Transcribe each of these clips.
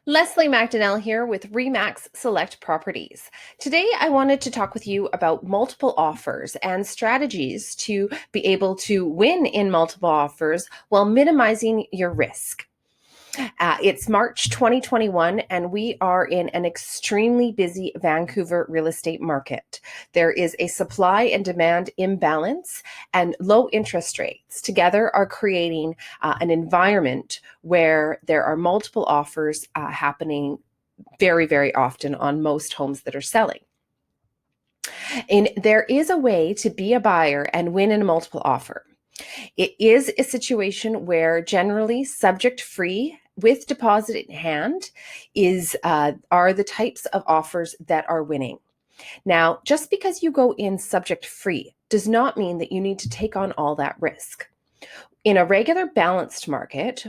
Leslie McDonnell here with Remax Select Properties. Today, I wanted to talk with you about multiple offers and strategies to be able to win in multiple offers while minimizing your risk. It's March 2021, and we are in an extremely busy Vancouver real estate market. There is a supply and demand imbalance, and low interest rates together are creating an environment where there are multiple offers happening very, very often on most homes that are selling. And there is a way to be a buyer and win in a multiple offer. It is a situation where generally subject free with deposit in hand are the types of offers that are winning. Now, just because you go in subject free does not mean that you need to take on all that risk. In a regular balanced market,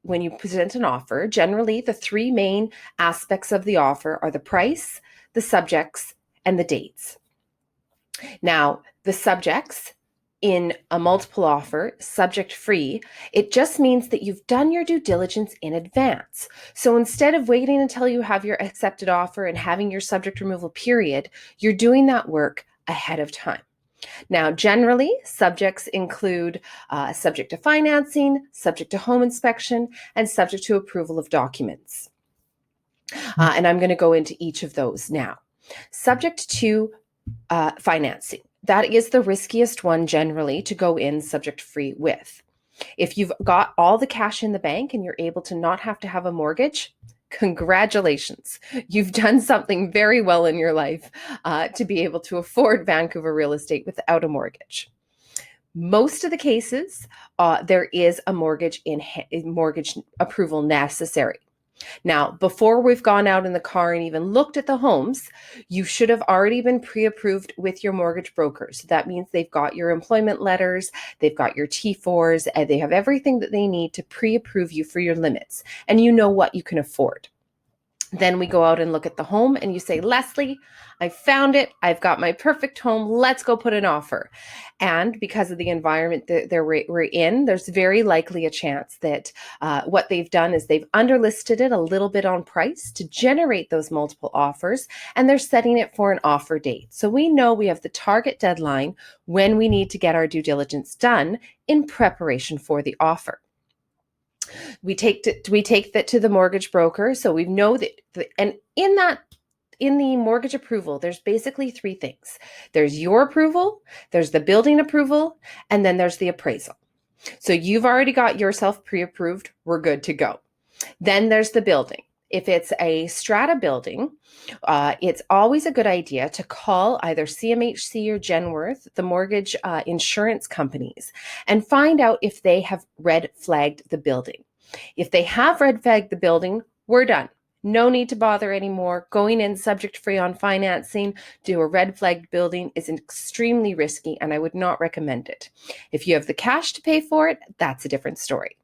when you present an offer, generally the three main aspects of the offer are the price, the subjects, and the dates. Now, the subjects in a multiple offer, subject free, it just means that you've done your due diligence in advance. So instead of waiting until you have your accepted offer and having your subject removal period, you're doing that work ahead of time. Now, generally, subjects include subject to financing, subject to home inspection, and subject to approval of documents. And I'm going to go into each of those now. Subject to financing. That is the riskiest one generally to go in subject free with. If you've got all the cash in the bank and you're able to not have to have a mortgage, congratulations. You've done something very well in your life to be able to afford Vancouver real estate without a mortgage. Most of the cases, there is a mortgage approval necessary. Now, before we've gone out in the car and even looked at the homes, you should have already been pre-approved with your mortgage brokers. So that means they've got your employment letters, they've got your T4s, and they have everything that they need to pre-approve you for your limits, and you know what you can afford. Then we go out and look at the home and you say, Leslie, I found it. I've got my perfect home. Let's go put an offer. And because of the environment that we're in, there's very likely a chance that what they've done is they've underlisted it a little bit on price to generate those multiple offers, and they're setting it for an offer date. So we know we have the target deadline when we need to get our due diligence done in preparation for the offer. We take that to the mortgage broker. So we know that, and in the mortgage approval, there's basically three things. There's your approval, there's the building approval, and then there's the appraisal. So you've already got yourself pre-approved. We're good to go. Then there's the building. If it's a strata building, it's always a good idea to call either CMHC or Genworth, the mortgage insurance companies, and find out if they have red flagged the building. If they have red flagged the building, we're done. No need to bother anymore. Going in subject free on financing to a red flagged building is extremely risky, and I would not recommend it. If you have the cash to pay for it, that's a different story.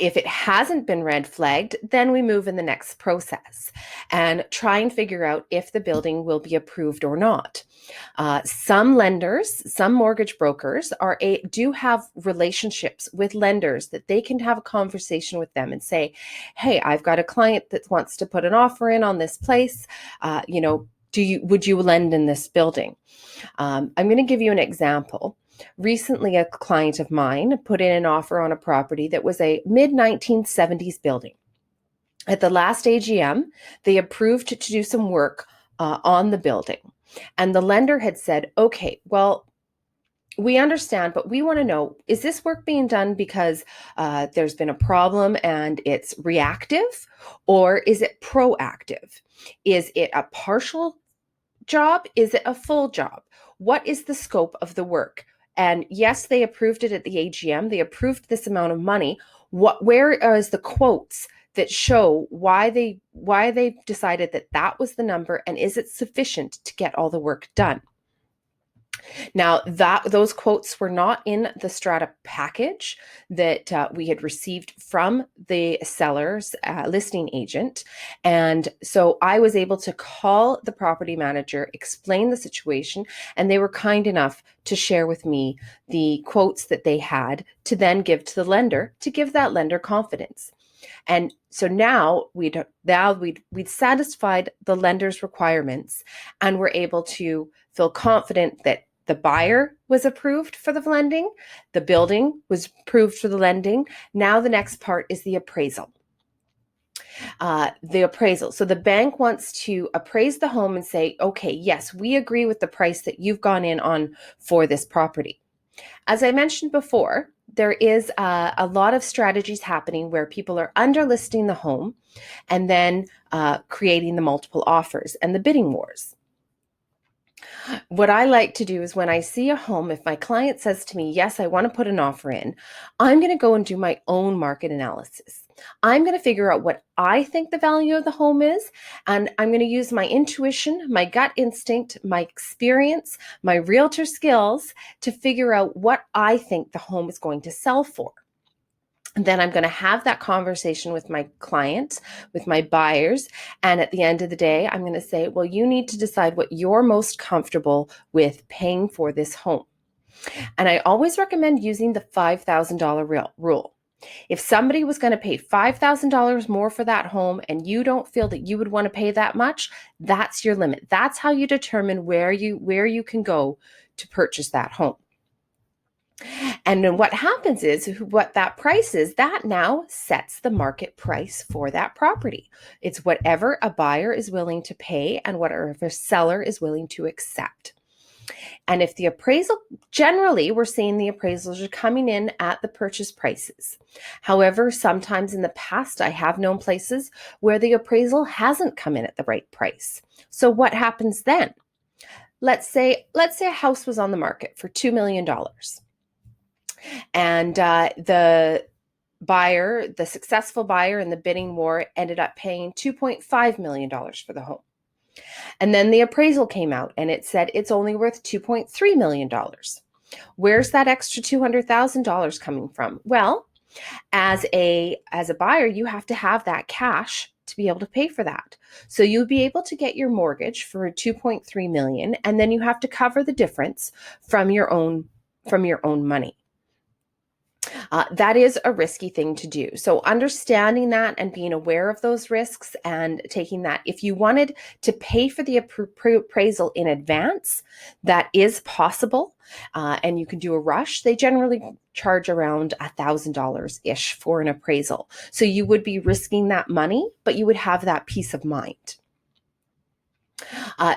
If it hasn't been red flagged, then we move in the next process and try and figure out if the building will be approved or not. Some lenders, some mortgage brokers do have relationships with lenders that they can have a conversation with them and say, hey, I've got a client that wants to put an offer in on this place. Would you lend in this building? I'm going to give you an example. Recently, a client of mine put in an offer on a property that was a mid-1970s building. At the last AGM, they approved to do some work on the building. And the lender had said, okay, well, we understand, but we want to know, is this work being done because there's been a problem and it's reactive, or is it proactive? Is it a partial job? Is it a full job? What is the scope of the work? And yes, they approved it at the AGM. They approved this amount of money. Where is the quotes that show why they decided that was the number, and is it sufficient to get all the work done? Now, those quotes were not in the strata package that we had received from the seller's listing agent. And so I was able to call the property manager, explain the situation, and they were kind enough to share with me the quotes that they had to then give to the lender to give that lender confidence. And so now we'd satisfied the lender's requirements, and we're able to feel confident that the buyer was approved for the lending, the building was approved for the lending. Now the next part is the appraisal. The appraisal. So the bank wants to appraise the home and say, okay, yes, we agree with the price that you've gone in on for this property. As I mentioned before, there is a lot of strategies happening where people are underlisting the home and then creating the multiple offers and the bidding wars. What I like to do is when I see a home, if my client says to me, yes, I want to put an offer in, I'm going to go and do my own market analysis. I'm going to figure out what I think the value of the home is, and I'm going to use my intuition, my gut instinct, my experience, my realtor skills to figure out what I think the home is going to sell for. And then I'm going to have that conversation with my clients, with my buyers. And at the end of the day, I'm going to say, well, you need to decide what you're most comfortable with paying for this home. And I always recommend using the $5,000 rule. If somebody was going to pay $5,000 more for that home and you don't feel that you would want to pay that much, that's your limit. That's how you determine where you can go to purchase that home. And then what happens is what that price is, that now sets the market price for that property. It's whatever a buyer is willing to pay and whatever a seller is willing to accept. And if the appraisal, generally, we're seeing the appraisals are coming in at the purchase prices. However, sometimes in the past, I have known places where the appraisal hasn't come in at the right price. So what happens then? Let's say a house was on the market for $2 million. And the successful buyer in the bidding war ended up paying $2.5 million for the home. And then the appraisal came out and it said it's only worth $2.3 million. Where's that extra $200,000 coming from? Well, as a buyer, you have to have that cash to be able to pay for that. So you'll be able to get your mortgage for $2.3 million, and then you have to cover the difference from your own money. That is a risky thing to do. So understanding that and being aware of those risks and taking that, if you wanted to pay for the appraisal in advance, that is possible. And you can do a rush. They generally charge around $1,000-ish for an appraisal. So you would be risking that money, but you would have that peace of mind.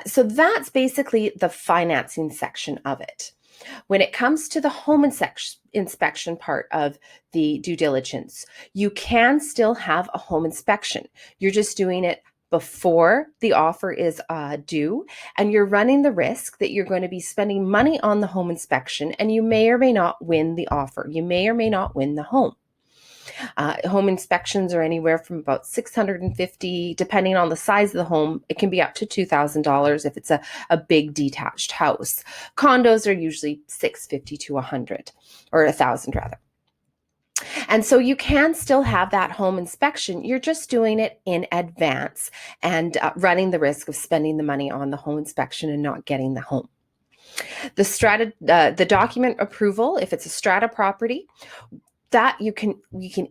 So that's basically the financing section of it. When it comes to the home inspection part of the due diligence, you can still have a home inspection. You're just doing it before the offer is due, and you're running the risk that you're going to be spending money on the home inspection, and you may or may not win the offer. You may or may not win the home. Home inspections are anywhere from about $650, depending on the size of the home. It can be up to $2,000 if it's a big detached house. Condos are usually $650 to $100, or $1,000 rather. And so you can still have that home inspection. You're just doing it in advance and running the risk of spending the money on the home inspection and not getting the home. The document approval, if it's a strata property, that you can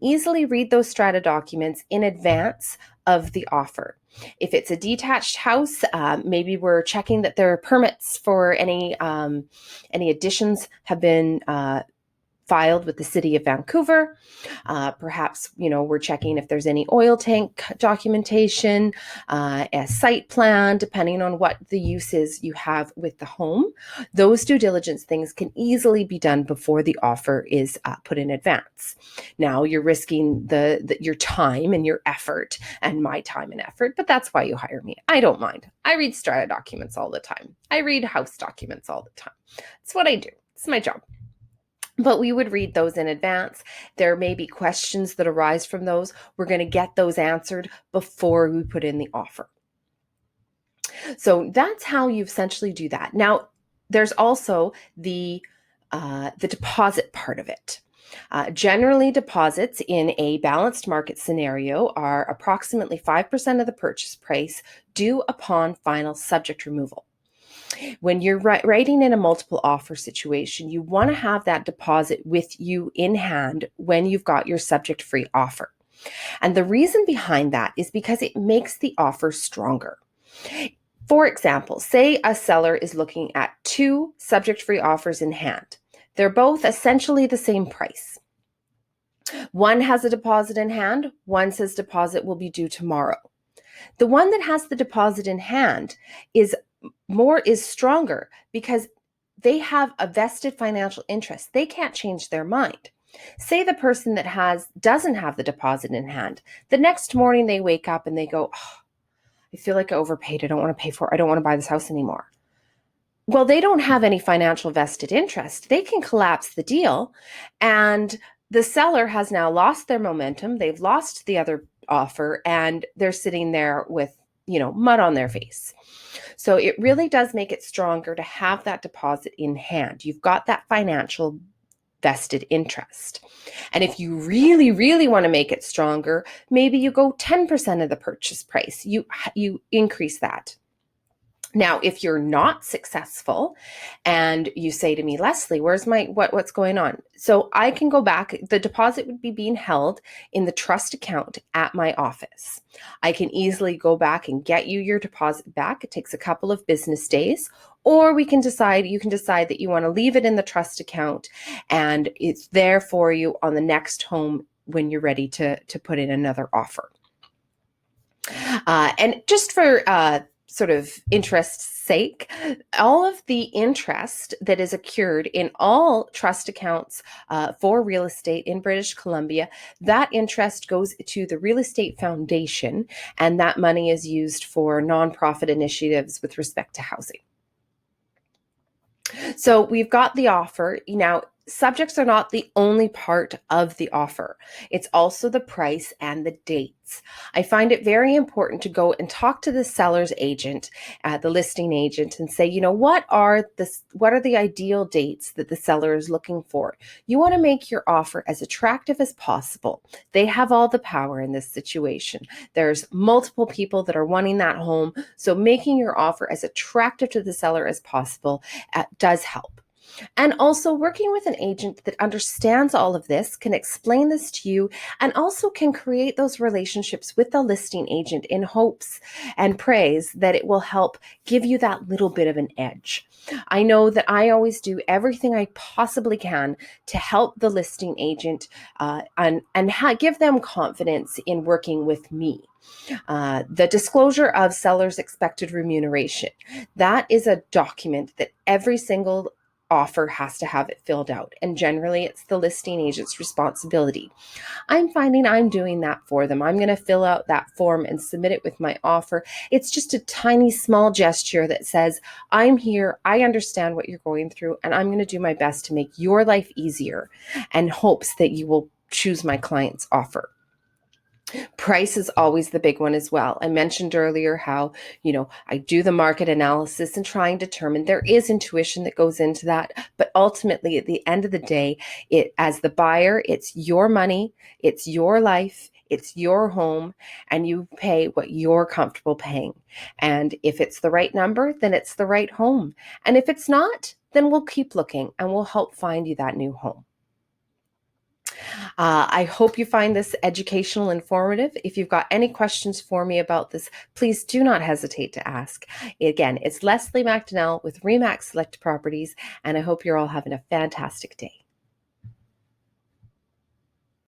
easily read those strata documents in advance of the offer. If it's a detached house, maybe we're checking that there are permits for any additions have been filed with the City of Vancouver. Perhaps, we're checking if there's any oil tank documentation, a site plan, depending on what the use is you have with the home. Those due diligence things can easily be done before the offer is put in advance. Now, you're risking your time and your effort and my time and effort, but that's why you hire me. I don't mind. I read strata documents all the time. I read house documents all the time. It's what I do. It's my job. But we would read those in advance. There may be questions that arise from those. We're going to get those answered before we put in the offer. So that's how you essentially do that. Now, there's also the deposit part of it. Generally, deposits in a balanced market scenario are approximately 5% of the purchase price due upon final subject removal. When you're writing in a multiple offer situation, you want to have that deposit with you in hand when you've got your subject-free offer. And the reason behind that is because it makes the offer stronger. For example, say a seller is looking at two subject-free offers in hand. They're both essentially the same price. One has a deposit in hand, one says deposit will be due tomorrow. The one that has the deposit in hand is stronger because they have a vested financial interest. They can't change their mind. Say the person that doesn't have the deposit in hand. The next morning they wake up and they go, oh, I feel like I overpaid. I don't want to pay for it. I don't want to buy this house anymore. Well, they don't have any financial vested interest. They can collapse the deal, and the seller has now lost their momentum. They've lost the other offer, and they're sitting there with, mud on their face. So it really does make it stronger to have that deposit in hand. You've got that financial vested interest. And if you really, really want to make it stronger, maybe you go 10% of the purchase price. You increase that. Now, if you're not successful and you say to me, Leslie, where's what's going on? So I can go back. The deposit would be being held in the trust account at my office. I can easily go back and get you your deposit back. It takes a couple of business days, or you can decide that you want to leave it in the trust account and it's there for you on the next home when you're ready to put in another offer. And just for sort of interest's sake, all of the interest that is accrued in all trust accounts for real estate in British Columbia, that interest goes to the Real Estate Foundation, and that money is used for nonprofit initiatives with respect to housing. So we've got the offer. Now, subjects are not the only part of the offer. It's also the price and the dates. I find it very important to go and talk to the seller's agent, the listing agent, and say, what are the ideal dates that the seller is looking for? You want to make your offer as attractive as possible. They have all the power in this situation. There's multiple people that are wanting that home, so making your offer as attractive to the seller as possible does help. And also working with an agent that understands all of this, can explain this to you, and also can create those relationships with the listing agent in hopes and praise that it will help give you that little bit of an edge. I know that I always do everything I possibly can to help the listing agent and give them confidence in working with me. The disclosure of seller's expected remuneration. That is a document that every single offer has to have it filled out. And generally it's the listing agent's responsibility. I'm finding I'm doing that for them. I'm going to fill out that form and submit it with my offer. It's just a tiny, small gesture that says, I'm here, I understand what you're going through, and I'm going to do my best to make your life easier, and hopes that you will choose my client's offer. Price is always the big one as well. I mentioned earlier how, I do the market analysis and try and determine. There is intuition that goes into that, but ultimately at the end of the day, as the buyer, it's your money, it's your life, it's your home, and you pay what you're comfortable paying. And if it's the right number, then it's the right home. And if it's not, then we'll keep looking and we'll help find you that new home. I hope you find this educational, informative. If you've got any questions for me about this, please do not hesitate to ask. Again, it's Leslie McDonnell with RE/MAX Select Properties, and I hope you're all having a fantastic day.